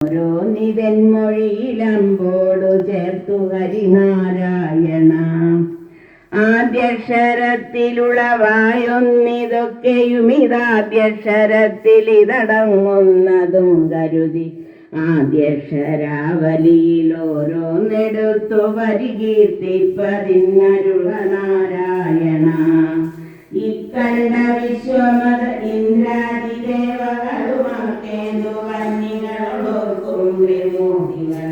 ഓരോന്നിതെന്മൊഴിയിലമ്പോടു ചേർത്തു ഹരിനാരായണ. ആദ്യക്ഷരത്തിലുളവായൊന്നിതൊക്കെയുമിതാദ്യക്ഷരത്തിലിതടങ്ങുന്നതും കരുതി ആദ്യക്ഷരാവലിയിൽ ഓരോന്നെടുത്തു പരികീർത്തിപ്പതിന്നരുളനാരായണ. ഇക്കണ്ട വിശ്വമത ഇന്ദ്രാദിദേവകളുമാക്കേന്തു കന്യകളോർക്കും ത്രിമൂർത്തികൾ